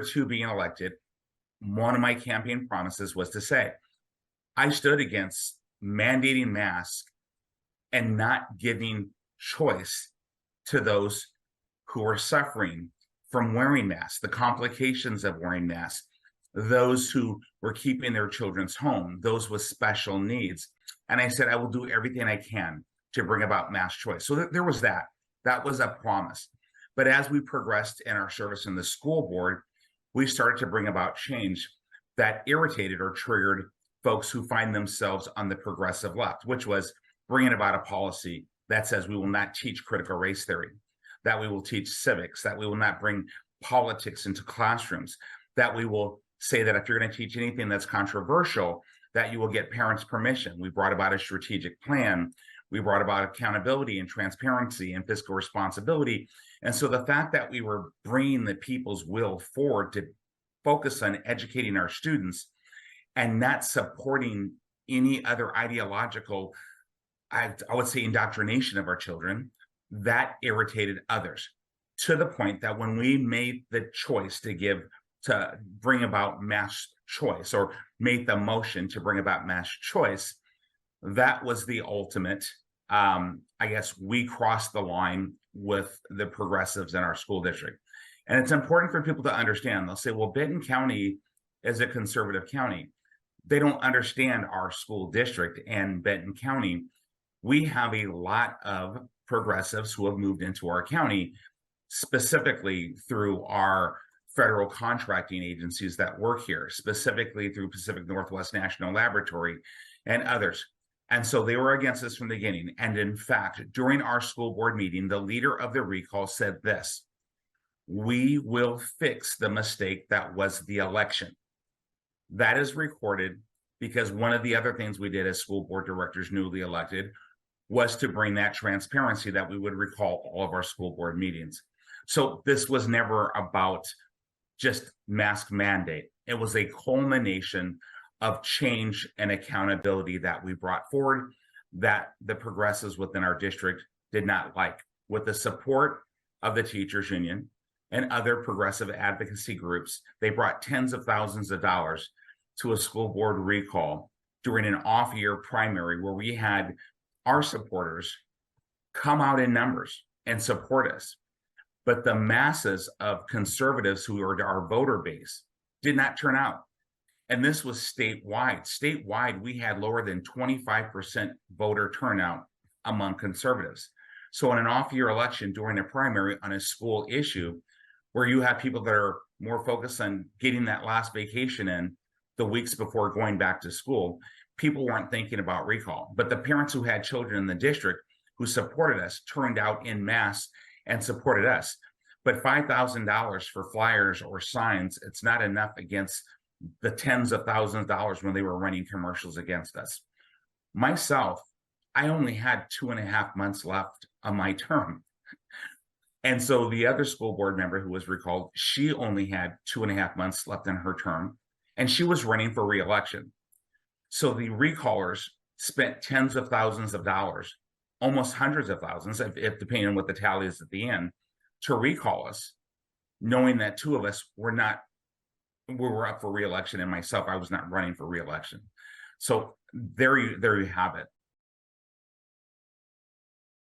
to being elected, one of my campaign promises was to say, I stood against mandating masks and not giving choice to those who are suffering from wearing masks, the complications of wearing masks, those who were keeping their children's home, those with special needs. And I said, I will do everything I can to bring about mask choice. So there was that. That was a promise. But as we progressed in our service in the school board, we started to bring about change that irritated or triggered folks who find themselves on the progressive left, which was bringing about a policy that says we will not teach critical race theory, that we will teach civics, that we will not bring politics into classrooms, that we will say that if you're going to teach anything that's controversial, that you will get parents' permission. We brought about a strategic plan. We brought about accountability and transparency and fiscal responsibility. And so the fact that we were bringing the people's will forward to focus on educating our students and not supporting any other ideological, I would say, indoctrination of our children, that irritated others, to the point that when we made the choice to bring about mass choice, or made the motion to bring about mass choice, that was the ultimate, I guess we crossed the line with the progressives in our school district. And it's important for people to understand. They'll say, well, Benton County is a conservative county. They don't understand our school district and Benton County. We have a lot of progressives who have moved into our county, specifically through our federal contracting agencies that work here, specifically through Pacific Northwest National Laboratory and others. And so they were against us from the beginning. And in fact, during our school board meeting, the leader of the recall said this: we will fix the mistake that was the election. That is recorded because one of the other things we did as school board directors, newly elected, was to bring that transparency that we would recall all of our school board meetings. So this was never about just mask mandate. It was a culmination of change and accountability that we brought forward that the progressives within our district did not like. With the support of the teachers union and other progressive advocacy groups, they brought tens of thousands of dollars to a school board recall during an off-year primary where we had our supporters come out in numbers and support us. But the masses of conservatives who are our voter base did not turn out. And this was statewide. Statewide, we had lower than 25% voter turnout among conservatives. So in an off-year election during a primary on a school issue, where you have people that are more focused on getting that last vacation in the weeks before going back to school, people weren't thinking about recall. But the parents who had children in the district who supported us turned out en masse and supported us. But $5,000 for flyers or signs, it's not enough against the tens of thousands of dollars when they were running commercials against us. Myself, I only had 2.5 months left on my term. And so the other school board member who was recalled, she only had 2.5 months left in her term, and she was running for re-election. So the recallers spent tens of thousands of dollars, almost hundreds of thousands, if depending on what the tally is at the end, to recall us, knowing that two of us were up for re-election, and myself, I was not running for re-election. So there you have it.